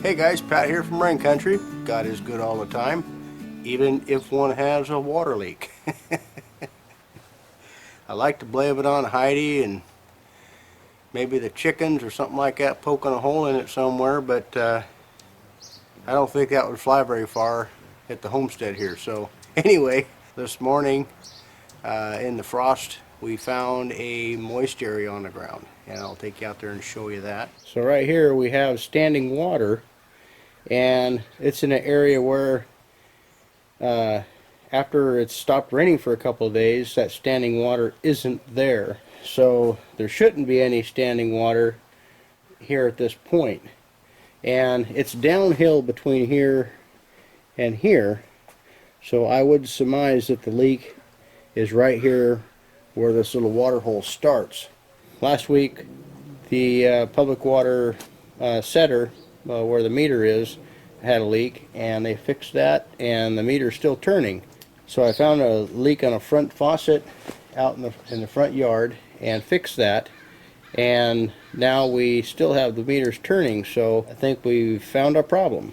Hey guys, Pat here from Rain Country. God is good all the time, even if one has a water leak. I like to blame it on Heidi and maybe the chickens or something like that poking a hole in it somewhere, but I don't think that would fly very far at the homestead here. So anyway, this morning in the frost we found a moist area on the ground, and I'll take you out there and show you that. So right here we have standing water, and it's in an area where after it's stopped raining for a couple of days, that standing water isn't there. So there shouldn't be any standing water here at this point. And it's downhill between here and here. So I would surmise that the leak is right here where this little water hole starts. Last week the public water setter where the meter is had a leak, and they fixed that, and the meter's still turning. So I found a leak on a front faucet out in the front yard and fixed that, and now we still have the meters turning. So I think we found our problem.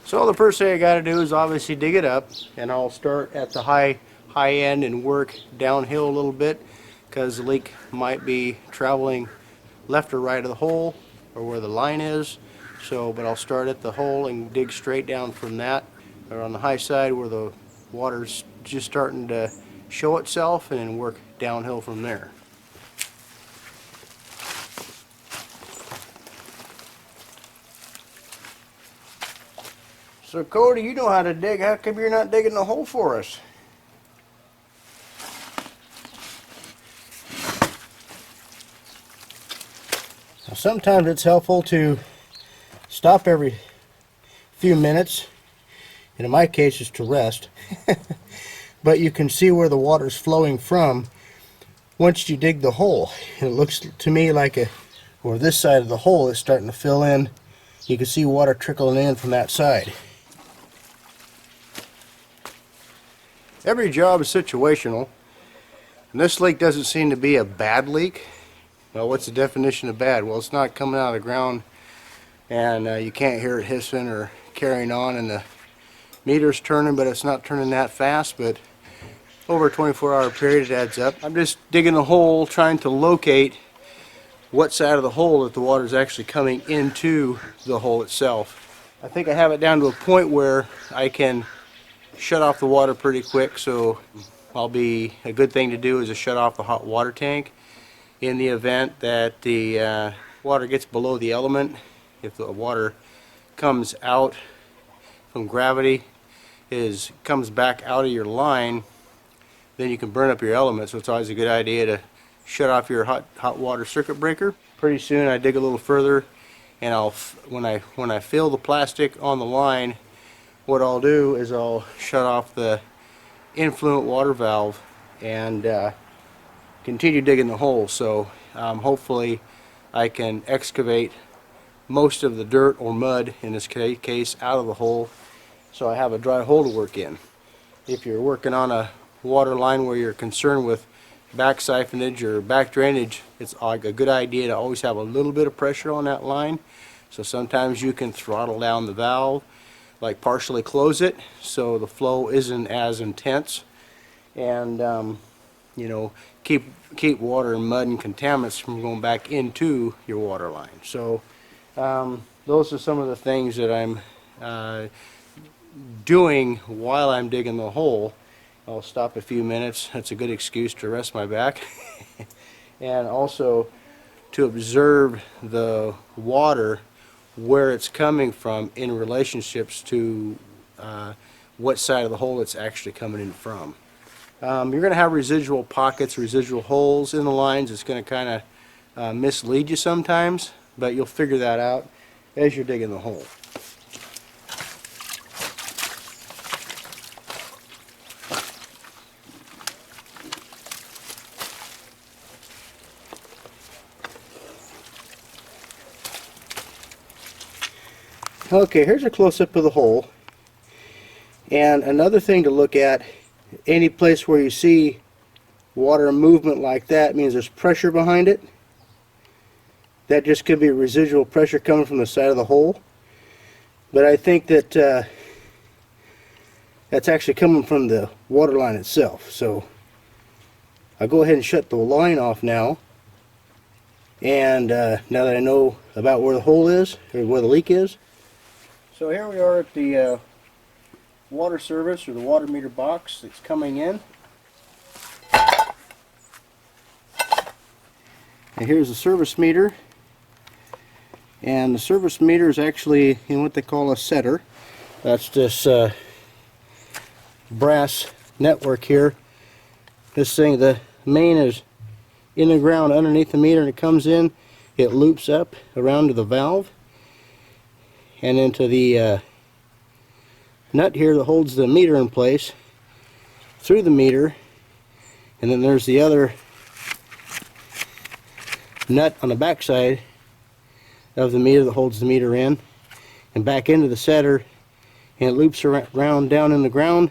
So the first thing I got to do is obviously dig it up, and I'll start at the high end and work downhill a little bit, because the leak might be traveling left or right of the hole or where the line is. So, but I'll start at the hole and dig straight down from that, or on the high side where the water's just starting to show itself, and then work downhill from there. So Cody, you know how to dig. How come you're not digging the hole for us? Now, sometimes it's helpful to stop every few minutes, and in my case it's to rest. But you can see where the water's flowing from once you dig the hole. And it looks to me like or this side of the hole is starting to fill in. You can see water trickling in from that side. Every job is situational, and this leak doesn't seem to be a bad leak. Well, what's the definition of bad? Well, it's not coming out of the ground and you can't hear it hissing or carrying on, and the meter's turning, but it's not turning that fast. But over a 24-hour period it adds up. I'm just digging a hole, trying to locate what side of the hole that the water is actually coming into the hole itself. I think I have it down to a point where I can shut off the water pretty quick, so a good thing to do is to shut off the hot water tank in the event that the water gets below the element. If the water comes out from gravity, comes back out of your line, then you can burn up your element. So it's always a good idea to shut off your hot water circuit breaker. Pretty soon I dig a little further, and when I fill the plastic on the line, what I'll do is I'll shut off the influent water valve and continue digging the hole. So hopefully I can excavate most of the dirt or mud, in this case, out of the hole, so I have a dry hole to work in. If you're working on a water line where you're concerned with back siphonage or back drainage, it's a good idea to always have a little bit of pressure on that line. So sometimes you can throttle down the valve, like partially close it, so the flow isn't as intense, and you know, keep water and mud and contaminants from going back into your water line. So those are some of the things that I'm doing while I'm digging the hole. I'll stop a few minutes. That's a good excuse to rest my back. And also to observe the water, where it's coming from in relationships to what side of the hole it's actually coming in from. You're going to have residual pockets, residual holes in the lines. It's going to kind of mislead you sometimes, but you'll figure that out as you're digging the hole. Okay, here's a close-up of the hole. And another thing to look at, any place where you see water movement like that means there's pressure behind it. That just could be residual pressure coming from the side of the hole. but I think that that's actually coming from the water line itself. So I'll go ahead and shut the line off now. And now that I know about where the hole is, or where the leak is. So here we are at the water service, or the water meter box that's coming in. And here's the service meter. And the service meter is actually in what they call a setter. That's this brass network here. This thing, the main is in the ground underneath the meter, and it comes in, it loops up around to the valve and into the nut here that holds the meter in place through the meter, and then there's the other nut on the back side of the meter that holds the meter in and back into the setter, and it loops around down in the ground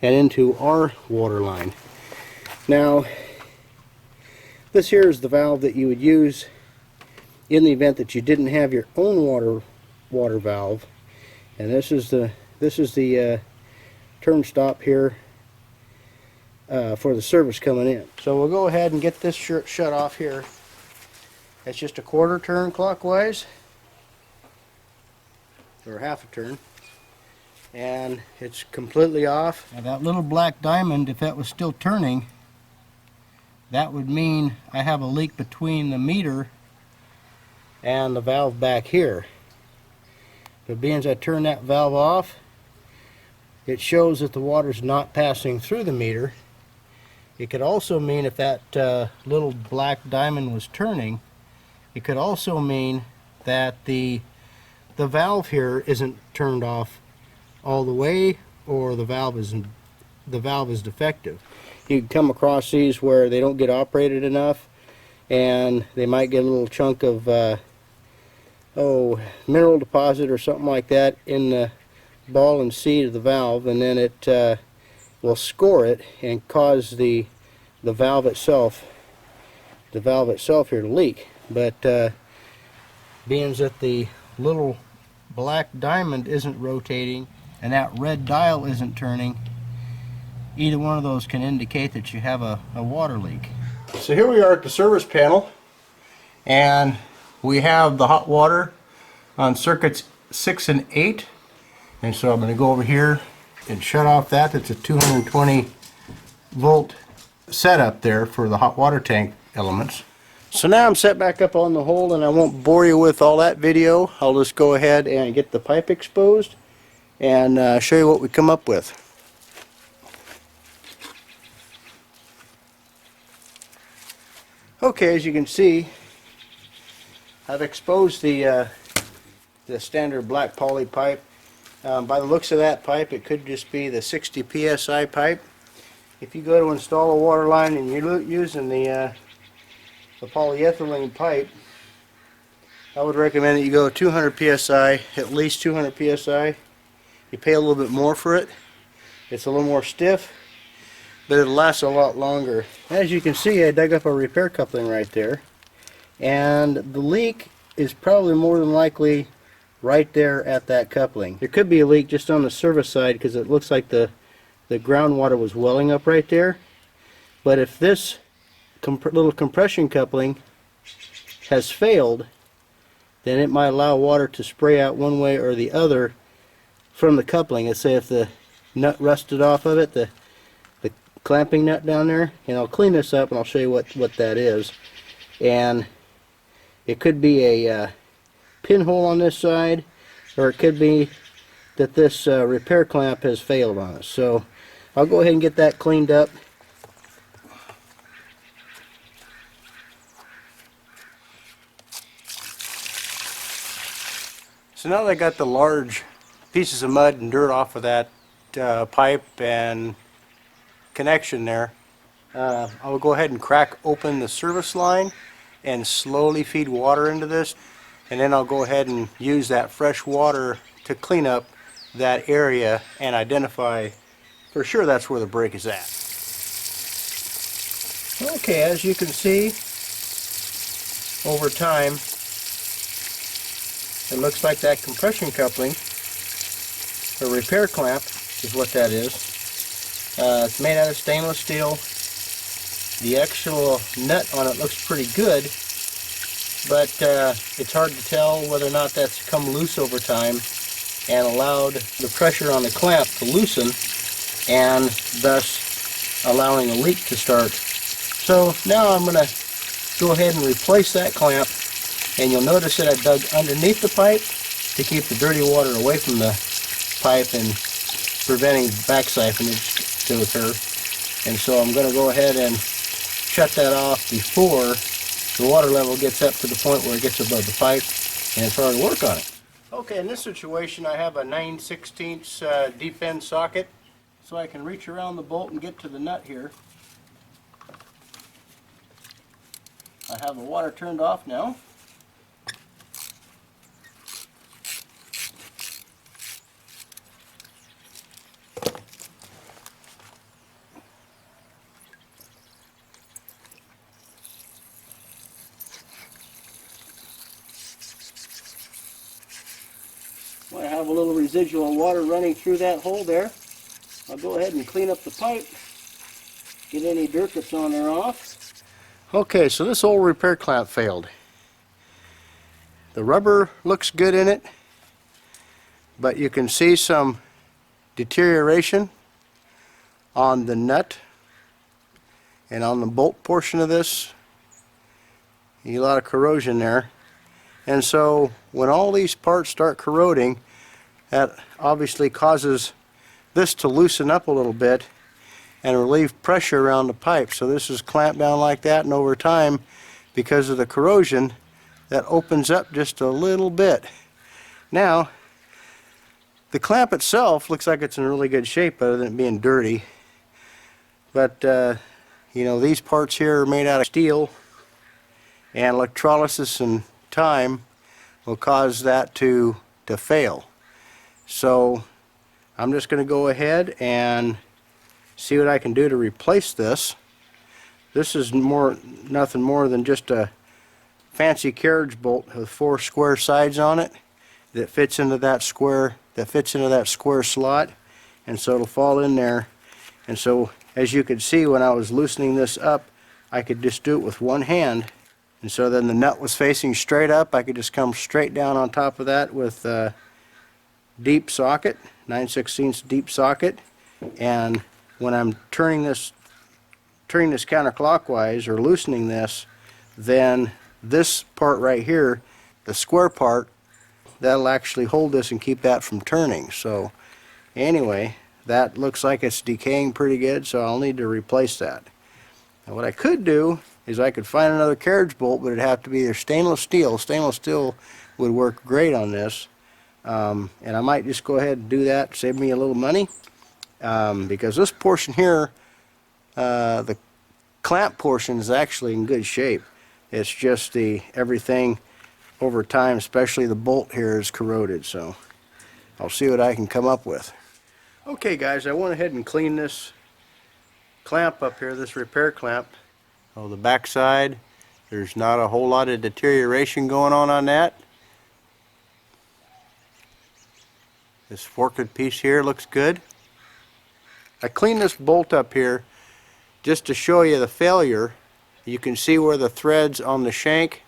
and into our water line. Now this here is the valve that you would use in the event that you didn't have your own water valve, and this is the turn stop here for the service coming in. So we'll go ahead and get this shut off here. It's just a quarter turn clockwise, or half a turn, and it's completely off. Now that little black diamond, if that was still turning, that would mean I have a leak between the meter and the valve back here. But being as I turn that valve off, it shows that the water's not passing through the meter. It could also mean, if that little black diamond was turning, it could also mean that the valve here isn't turned off all the way, or the valve is defective. You can come across these where they don't get operated enough, and they might get a little chunk of mineral deposit or something like that in the ball and seat of the valve, and then it will score it and cause the valve itself here to leak. But being that the little black diamond isn't rotating and that red dial isn't turning, either one of those can indicate that you have a water leak. So here we are at the service panel, and we have the hot water on circuits 6 and 8, and so I'm going to go over here and shut off that. It's a 220 volt setup there for the hot water tank elements. So now I'm set back up on the hole, and I won't bore you with all that video. I'll just go ahead and get the pipe exposed and show you what we come up with. Okay, as you can see, I've exposed the standard black poly pipe. By the looks of that pipe, it could just be the 60 psi pipe. If you go to install a water line and you're using the polyethylene pipe, I would recommend that you go 200 psi, at least 200 psi. You pay a little bit more for it. It's a little more stiff, but it'll last a lot longer. As you can see, I dug up a repair coupling right there, and the leak is probably more than likely right there at that coupling. There could be a leak just on the service side because it looks like the groundwater was welling up right there. But if this little compression coupling has failed, then it might allow water to spray out one way or the other from the coupling. Let's say if the nut rusted off of it, the clamping nut down there, and I'll clean this up and I'll show you what that is. And it could be a pinhole on this side, or it could be that this repair clamp has failed on us. So I'll go ahead and get that cleaned up. So now that I got the large pieces of mud and dirt off of that pipe and connection there, I will go ahead and crack open the service line and slowly feed water into this, and then I'll go ahead and use that fresh water to clean up that area and identify for sure that's where the break is at. Okay, as you can see, over time it looks like that compression coupling a repair clamp is what that is. It's made out of stainless steel. The actual nut on it looks pretty good, but it's hard to tell whether or not that's come loose over time and allowed the pressure on the clamp to loosen, and thus allowing a leak to start. So now I'm going to go ahead and replace that clamp, and you'll notice that I dug underneath the pipe to keep the dirty water away from the pipe and preventing back siphonage to occur. And so I'm going to go ahead and shut that off before the water level gets up to the point where it gets above the pipe and start to work on it. Okay, in this situation I have a 9/16 deep end socket, so I can reach around the bolt and get to the nut here. I have the water turned off now. I have a little residual water running through that hole there. I'll go ahead and clean up the pipe, get any dirt that's on there off. Okay, so this old repair clamp failed. The rubber looks good in it, but you can see some deterioration on the nut and on the bolt portion of this. A lot of corrosion there. And so when all these parts start corroding, that obviously causes this to loosen up a little bit and relieve pressure around the pipe. So this is clamped down like that, and over time, because of the corrosion, that opens up just a little bit. Now, the clamp itself looks like it's in really good shape other than it being dirty. But, you know, these parts here are made out of steel, and electrolysis and time will cause that to fail. So I'm just going to go ahead and see what I can do to replace this. This is nothing more than just a fancy carriage bolt with 4 square sides on it that fits into that square slot, and so it'll fall in there. And so as you could see, when I was loosening this up, I could just do it with one hand. And so then the nut was facing straight up. I could just come straight down on top of that with a deep socket, 9/16 deep socket. And when I'm turning this counterclockwise or loosening this, then this part right here, the square part, that'll actually hold this and keep that from turning. So anyway, that looks like it's decaying pretty good, so I'll need to replace that. Now what I could do is I could find another carriage bolt, but it'd have to be either stainless steel. Stainless steel would work great on this, and I might just go ahead and do that, save me a little money, because this portion here, the clamp portion, is actually in good shape. It's just everything over time, especially the bolt here, is corroded. So I'll see what I can come up with. Okay guys, I went ahead and cleaned this clamp up here, this repair clamp. Oh, the back side, there's not a whole lot of deterioration going on that. This forked piece here looks good. I cleaned this bolt up here just to show you the failure. You can see where the threads on the shank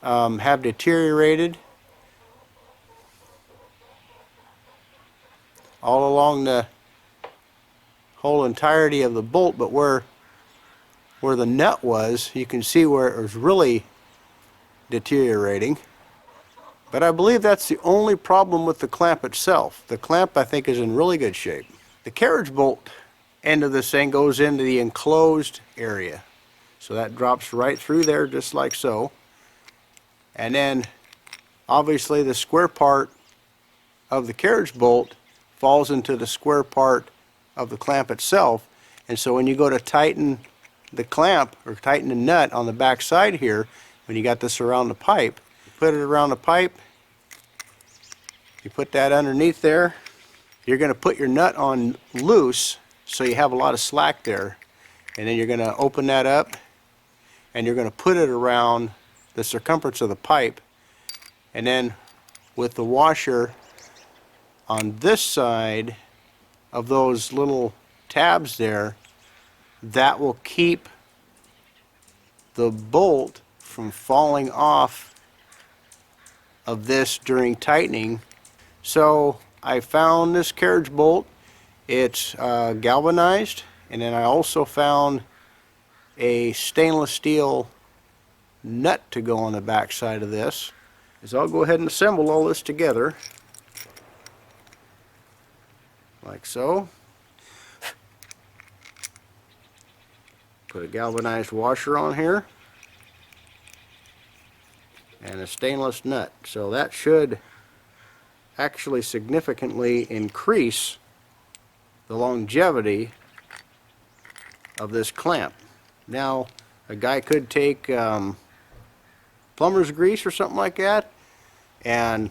have deteriorated all along the whole entirety of the bolt, but where the nut was, you can see where it was really deteriorating. But I believe that's the only problem with the clamp itself. The clamp, I think, is in really good shape. The carriage bolt end of this thing goes into the enclosed area. So that drops right through there just like so. And then obviously the square part of the carriage bolt falls into the square part of the clamp itself. And so when you go to tighten the clamp or tighten the nut on the back side here, when you got this around the pipe, you put it around the pipe, you put that underneath there, you're going to put your nut on loose so you have a lot of slack there, and then you're going to open that up and you're going to put it around the circumference of the pipe, and then with the washer on this side of those little tabs there, that will keep the bolt from falling off of this during tightening. So I found this carriage bolt. It's galvanized, and then I also found a stainless steel nut to go on the back side of this. So I'll go ahead and assemble all this together like so. Put a galvanized washer on here and a stainless nut. So that should actually significantly increase the longevity of this clamp. Now, a guy could take plumber's grease or something like that and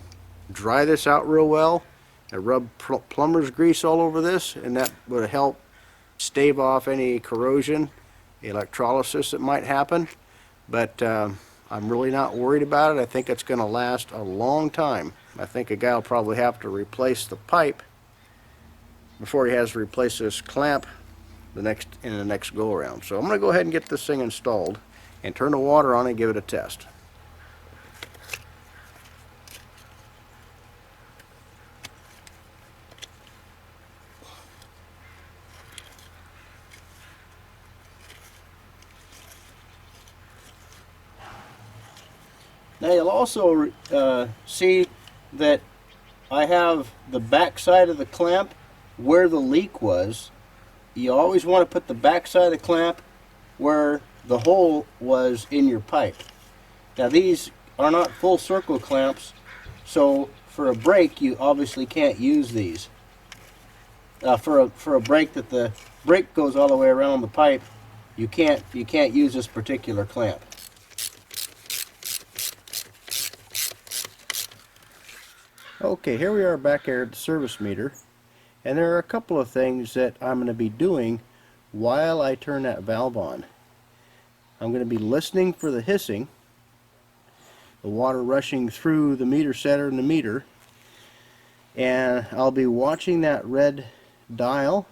dry this out real well and rub plumber's grease all over this, and that would help stave off any corrosion, electrolysis that might happen. But I'm really not worried about it. I think it's going to last a long time. I think a guy will probably have to replace the pipe before he has to replace this clamp in the next go around. So I'm going to go ahead and get this thing installed and turn the water on and give it a test. Now you'll also see that I have the back side of the clamp where the leak was. You always want to put the back side of the clamp where the hole was in your pipe. Now these are not full circle clamps, so for a brake you obviously can't use these. For a brake that the brake goes all the way around the pipe, you can't use this particular clamp. Okay, here we are back here at the service meter, and there are a couple of things that I'm going to be doing while I turn that valve on. I'm going to be listening for the hissing, the water rushing through the meter setter and the meter, and I'll be watching that red dial,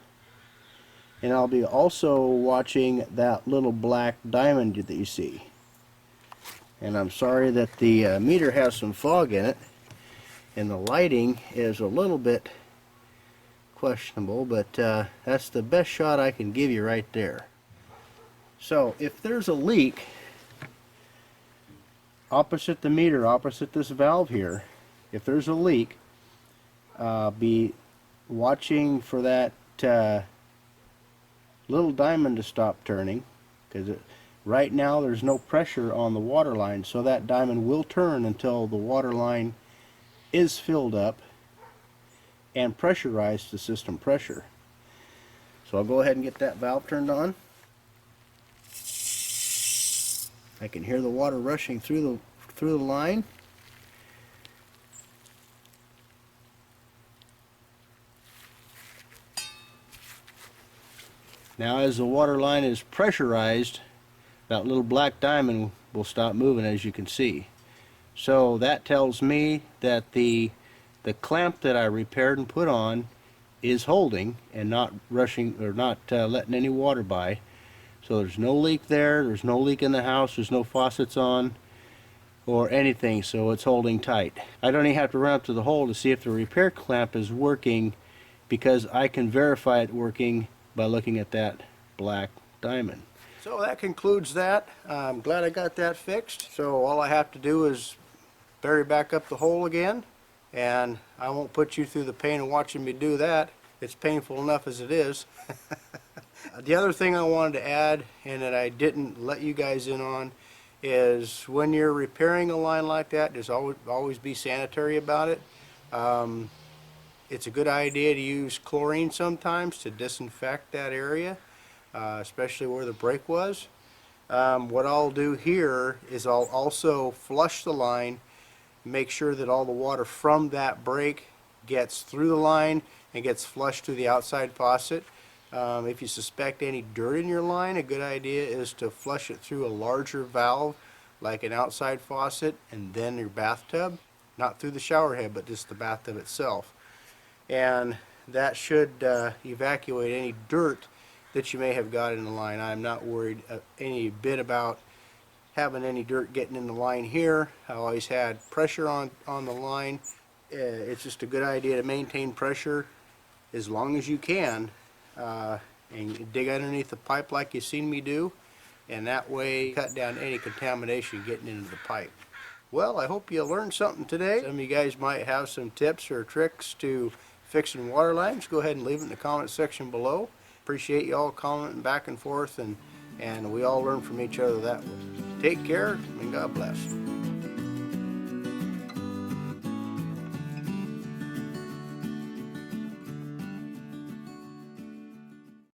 and I'll be also watching that little black diamond that you see. And I'm sorry that the meter has some fog in it, and the lighting is a little bit questionable, but that's the best shot I can give you right there. So if there's a leak opposite the meter, opposite this valve here, if there's a leak, be watching for that little diamond to stop turning, because right now there's no pressure on the water line, so that diamond will turn until the water line is filled up and pressurized to system pressure. So I'll go ahead and get that valve turned on. I can hear the water rushing through the line. Now as the water line is pressurized, that little black diamond will stop moving, as you can see. So that tells me that the clamp that I repaired and put on is holding and not rushing or not letting any water by. So there's no leak there, there's no leak in the house, there's no faucets on or anything, so it's holding tight. I don't even have to run up to the hole to see if the repair clamp is working, because I can verify it working by looking at that black diamond. So that concludes that. I'm glad I got that fixed. So all I have to do is bury back up the hole again, and I won't put you through the pain of watching me do that. It's painful enough as it is. The other thing I wanted to add, and that I didn't let you guys in on, is when you're repairing a line like that, just always be sanitary about it. It's a good idea to use chlorine sometimes to disinfect that area, especially where the break was. What I'll do here is I'll also flush the line, make sure that all the water from that break gets through the line and gets flushed to the outside faucet. If you suspect any dirt in your line, a good idea is to flush it through a larger valve like an outside faucet and then your bathtub. Not through the shower head, but just the bathtub itself. and that should evacuate any dirt that you may have got in the line. I'm not worried any bit about having any dirt getting in the line here. I always had pressure on the line. It's just a good idea to maintain pressure as long as you can, and dig underneath the pipe like you've seen me do, and that way cut down any contamination getting into the pipe. Well, I hope you learned something today. Some of you guys might have some tips or tricks to fixing water lines. Go ahead and leave it in the comment section below. Appreciate you all commenting back and forth, and we all learn from each other that way. Take care, and God bless.